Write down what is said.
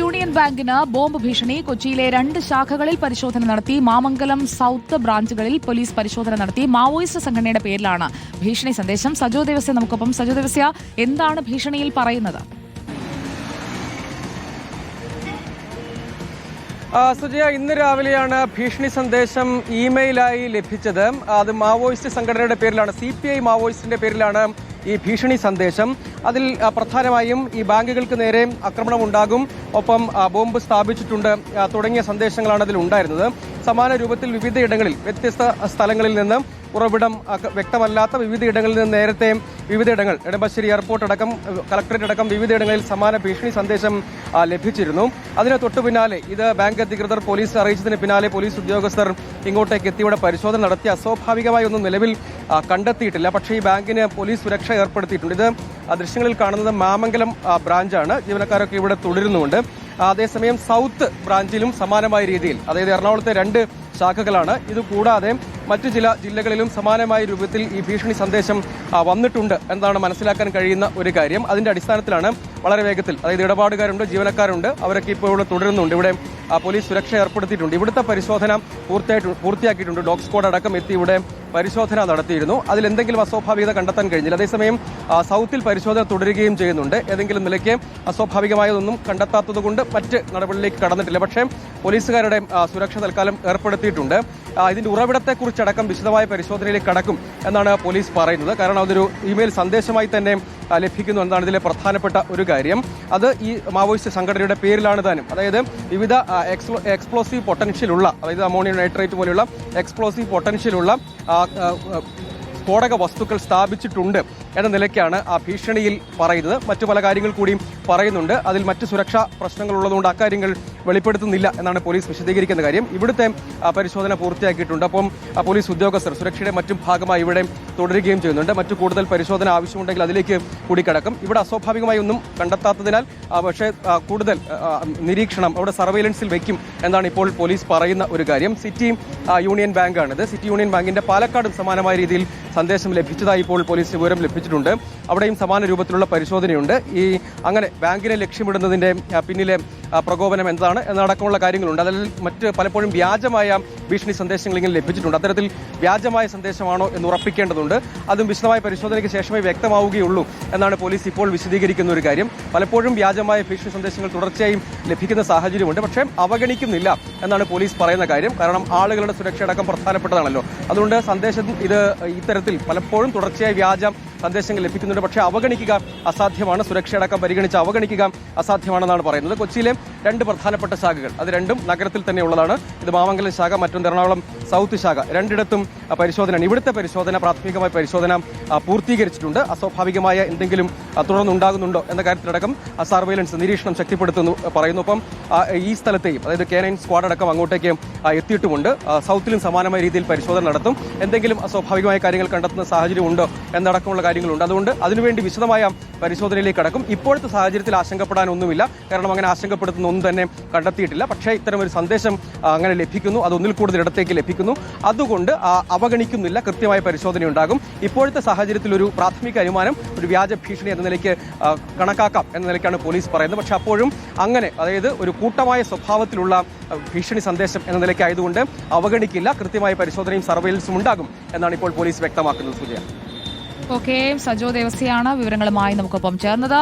Union ബാങ്കിന് bomb ഭീഷണി. കൊച്ചിയിലെ 2 ശാഖകളിൽ പരിശോധന നടത്തി. മാമംഗലം സൌത്ത് ബ്രാഞ്ചുകളിൽ പോലീസ് പരിശോധന നടത്തി. മാവോയിസ്റ്റ് സംഘടനയുടെ പേരിലാണ് ഭീഷണി സന്ദേശം. സജോ ദേവസ്യ നമുക്കൊപ്പം. സജോ ദേവസ്യ, എന്താണ് ഭീഷണിയിൽ പറയുന്നത്? സുജയ, ഇന്ന് രാവിലെയാണ് ഭീഷണി സന്ദേശം ഇമെയിലായി ലഭിച്ചത്. അത് മാവോയിസ്റ്റ് സംഘടനയുടെ പേരിലാണ്, CPI മാവോയിസ്റ്റിന്റെ പേരിലാണ് ഈ ഭീഷണി സന്ദേശം. അതിൽ പ്രധാനമായും ഈ ബാങ്കുകൾക്ക് നേരെ ആക്രമണമുണ്ടാകും, ഒപ്പം ബോംബ് സ്ഥാപിച്ചിട്ടുണ്ട് തുടങ്ങിയ സന്ദേശങ്ങളാണ് അതിൽ ഉണ്ടായിരുന്നത്. സമാന രൂപത്തിൽ വിവിധയിടങ്ങളിൽ വ്യത്യസ്ത സ്ഥലങ്ങളിൽ നിന്ന് ഉറവിടം വ്യക്തമല്ലാത്ത വിവിധയിടങ്ങളിൽ നിന്ന് നേരത്തെ വിവിധയിടങ്ങൾ നെടുമ്പാശ്ശേരി എയർപോർട്ട് അടക്കം കളക്ടറേറ്റ് അടക്കം വിവിധയിടങ്ങളിൽ സമാന ഭീഷണി സന്ദേശം ലഭിച്ചിരുന്നു. അതിന് തൊട്ടു പിന്നാലെ ഇത് ബാങ്ക് അധികൃതർ പോലീസ് അറിയിച്ചതിന് പിന്നാലെ പോലീസ് ഉദ്യോഗസ്ഥർ ഇങ്ങോട്ടേക്ക് എത്തി ഇവിടെ പരിശോധന നടത്തി. അസ്വാഭാവികമായി ഒന്നും നിലവിൽ കണ്ടെത്തിയിട്ടില്ല. പക്ഷേ ഈ ബാങ്കിന് പോലീസ് സുരക്ഷ ഏർപ്പെടുത്തിയിട്ടുണ്ട്. ഇത് ദൃശ്യങ്ങളിൽ കാണുന്നത് മാമംഗലം ബ്രാഞ്ചാണ്. ജീവനക്കാരൊക്കെ ഇവിടെ തുടരുന്നുണ്ട്. അതേസമയം സൗത്ത് ബ്രാഞ്ചിലും സമാനമായ രീതിയിൽ, അതായത് എറണാകുളത്തെ 2 ശാഖകളാണ്. ഇതുകൂടാതെ മറ്റു ചില ജില്ലകളിലും സമാനമായ രൂപത്തിൽ ഈ ഭീഷണി സന്ദേശം വന്നിട്ടുണ്ട് എന്നാണ് മനസ്സിലാക്കാൻ കഴിയുന്ന ഒരു കാര്യം. അതിന്റെ അടിസ്ഥാനത്തിലാണ് വളരെ വേഗത്തിൽ, അതായത് ഇടപാടുകാരുണ്ട്, ജീവനക്കാരുണ്ട്, അവരൊക്കെ ഇപ്പോൾ ഇവിടെ തുടരുന്നുണ്ട്. ഇവിടെ പോലീസ് സുരക്ഷ ഏർപ്പെടുത്തിയിട്ടുണ്ട്. ഇവിടുത്തെ പരിശോധന പൂർത്തിയാക്കിയിട്ടുണ്ട്. ഡോഗ് സ്ക്വാഡ് അടക്കം എത്തി ഇവിടെ പരിശോധന നടത്തിയിരുന്നു. അതിൽ എന്തെങ്കിലും അസ്വാഭാവികത കണ്ടെത്താൻ കഴിഞ്ഞില്ല. അതേസമയം സൗത്തിൽ പരിശോധന തുടരുകയും ചെയ്യുന്നുണ്ട്. ഏതെങ്കിലും നിലയ്ക്ക് അസ്വാഭാവികമായതൊന്നും കണ്ടെത്താത്തതുകൊണ്ട് മറ്റ് നടപടികളിലേക്ക് കടന്നിട്ടില്ല. പക്ഷേ പോലീസുകാരുടെ സുരക്ഷ തൽക്കാലം ഏർപ്പെടുത്തിയിട്ടുണ്ട്. ഇതിന്റെ ഉറവിടത്തെക്കുറിച്ചടക്കം വിശദമായ പരിശോധനയിലേക്ക് കടക്കും എന്നാണ് പോലീസ് പറയുന്നത്. കാരണം അതൊരു ഇമെയിൽ സന്ദേശമായി തന്നെ ലഭിക്കുന്നു എന്നതാണ് ഇതിലെ പ്രധാനപ്പെട്ട ഒരു കാര്യം. അത് ഈ മാവോയിസ്റ്റ് സംഘടനയുടെ പേരിലാണ് താനും. അതായത് വിവിധ എക്സ്പ്ലോസീവ് പൊട്ടൻഷ്യലുള്ള, അതായത് അമോണിയം നൈട്രേറ്റ് പോലെയുള്ള എക്സ്പ്ലോസീവ് പൊട്ടൻഷ്യലുള്ള സ്ഫോടക വസ്തുക്കൾ സ്ഥാപിച്ചിട്ടുണ്ട് എന്ന നിലയ്ക്കാണ് ആ ഭീഷണിയിൽ പറയുന്നത്. മറ്റു പല കാര്യങ്ങൾ കൂടിയും പറയുന്നുണ്ട്. അതിൽ മറ്റ് സുരക്ഷാ പ്രശ്നങ്ങൾ ഉള്ളതുകൊണ്ട് അക്കാര്യങ്ങൾ വെളിപ്പെടുത്തുന്നില്ല എന്നാണ് പോലീസ് വിശദീകരിക്കുന്ന കാര്യം. ഇവിടുത്തെ പരിശോധന പൂർത്തിയാക്കിയിട്ടുണ്ട്. അപ്പം പോലീസ് ഉദ്യോഗസ്ഥർ സുരക്ഷയുടെ മറ്റും ഭാഗമായി ഇവിടെ തുടരുകയും ചെയ്യുന്നുണ്ട്. മറ്റു കൂടുതൽ പരിശോധന ആവശ്യമുണ്ടെങ്കിൽ അതിലേക്ക് കൂടി കടക്കും. ഇവിടെ അസ്വാഭാവികമായി ഒന്നും കണ്ടെത്താത്തതിനാൽ പക്ഷേ കൂടുതൽ നിരീക്ഷണം അവിടെ സർവൈലൻസിൽ വയ്ക്കും എന്നാണ് ഇപ്പോൾ പോലീസ് പറയുന്ന ഒരു കാര്യം. സിറ്റി യൂണിയൻ ബാങ്കാണിത്. സിറ്റി യൂണിയൻ ബാങ്കിന്റെ പാലക്കാടും സമാനമായ രീതിയിൽ സന്ദേശം ലഭിച്ചതായി ഇപ്പോൾ പോലീസിന് വിവരം ലഭിച്ചിട്ടുണ്ട്. അവിടെയും സമാന രൂപത്തിലുള്ള പരിശോധനയുണ്ട്. ഈ അങ്ങനെ ബാങ്കിനെ ലക്ഷ്യമിടുന്നതിന്റെ പിന്നിലെ പ്രകോപനം എന്താണ് എന്നടക്കമുള്ള കാര്യങ്ങളുണ്ട്. അതിൽ മറ്റ് പലപ്പോഴും വ്യാജമായ ഭീഷണി സന്ദേശങ്ങൾ ഇങ്ങനെ ലഭിച്ചിട്ടുണ്ട്. അത്തരത്തിൽ വ്യാജമായ സന്ദേശമാണോ എന്ന് ഉറപ്പിക്കേണ്ടതുണ്ട്. അതും വിശദമായ പരിശോധനയ്ക്ക് ശേഷമേ വ്യക്തമാവുകയുള്ളൂ എന്നാണ് പോലീസ് ഇപ്പോൾ വിശദീകരിക്കുന്ന ഒരു കാര്യം. പലപ്പോഴും വ്യാജമായ ഭീഷണി സന്ദേശങ്ങൾ തുടർച്ചയായും ലഭിക്കുന്ന സാഹചര്യമുണ്ട്. പക്ഷേ അവഗണിക്കുന്നില്ല എന്നാണ് പോലീസ് പറയുന്ന കാര്യം. കാരണം ആളുകളുടെ സുരക്ഷയടക്കം പ്രധാനപ്പെട്ടതാണല്ലോ. അതുകൊണ്ട് സന്ദേശം ഇത്തരത്തിൽ പലപ്പോഴും തുടർച്ചയായി വ്യാജ സന്ദേശങ്ങൾ ലഭിക്കുന്നുണ്ട്. പക്ഷേ അവഗണിക്കുക അസാധ്യമാണ്. സുരക്ഷയടക്കം പരിഗണിച്ച് അവഗണിക്കുക അസാധ്യമാണെന്നാണ് പറയുന്നത്. കൊച്ചിയിലെ 2 പ്രധാനപ്പെട്ട ശാഖകൾ, അത് രണ്ടും നഗരത്തിൽ തന്നെ ഉള്ളതാണ്. ഇത് മാമംഗലം ശാഖ, മറ്റൊന്ന് എറണാകുളം സൗത്ത് ശാഖ. രണ്ടിടത്തും പരിശോധനയാണ്. ഇവിടുത്തെ പരിശോധന, പ്രാഥമികമായ പരിശോധന പൂർത്തീകരിച്ചിട്ടുണ്ട്. അസ്വാഭാവികമായ എന്തെങ്കിലും തുടർന്നുണ്ടാകുന്നുണ്ടോ എന്ന കാര്യത്തിലടക്കം സർവൈലൻസ് നിരീക്ഷണം ശക്തിപ്പെടുത്തുന്നു പറയുന്നു. ഒപ്പം ഈ സ്ഥലത്തെയും, അതായത് K9 സ്ക്വാഡ് അടക്കം അങ്ങോട്ടേക്ക് എത്തിയിട്ടുമുണ്ട്. സൗത്തിലും സമാനമായ രീതിയിൽ പരിശോധന നടത്തും. എന്തെങ്കിലും അസ്വാഭാവികമായ കാര്യങ്ങൾ കണ്ടെത്തുന്ന സാഹചര്യം ഉണ്ടോ എന്നടക്കമുള്ള കാര്യങ്ങളുണ്ട്. അതുകൊണ്ട് അതിനുവേണ്ടി വിശദമായ പരിശോധനയിലേക്ക് കടക്കും. ഇപ്പോഴത്തെ സാഹചര്യത്തിൽ ആശങ്കപ്പെടാനൊന്നുമില്ല. കാരണം അങ്ങനെ ആശങ്കപ്പെടുത്തുന്ന ഒന്നും തന്നെ കണ്ടെത്തിയിട്ടില്ല. പക്ഷേ ഇത്തരമൊരു സന്ദേശം അങ്ങനെ ലഭിക്കുന്നു, അതൊന്നിൽ കൂടുതൽ ഇടത്തേക്ക് ലഭിക്കുന്നു. അതുകൊണ്ട് അവഗണിക്കുന്നില്ല. കൃത്യമായ പരിശോധനയുണ്ടാകും. ഇപ്പോഴത്തെ സാഹചര്യത്തിൽ ഒരു പ്രാഥമിക അനുമാനം ഒരു വ്യാജ ഭീഷണി എന്ന നിലയ്ക്ക് കണക്കാക്കാം എന്ന നിലയ്ക്കാണ് പോലീസ് പറയുന്നത്. പക്ഷെ അപ്പോഴും അങ്ങനെ, അതായത് ഒരു കൂട്ടമായ സ്വഭാവത്തിലുള്ള ഭീഷണി സന്ദേശം എന്ന നിലയ്ക്കായതുകൊണ്ട് അവഗണിക്കില്ല. കൃത്യമായ പരിശോധനയും സർവൈലൻസും ഉണ്ടാകും എന്നാണ് ഇപ്പോൾ പോലീസ് വ്യക്തമാക്കുന്നത്. സൂര്യ. ഓക്കെ, സജോ ദേവസ്യയാണ് വിവരങ്ങളുമായി നമുക്കൊപ്പം ചേർന്നത്.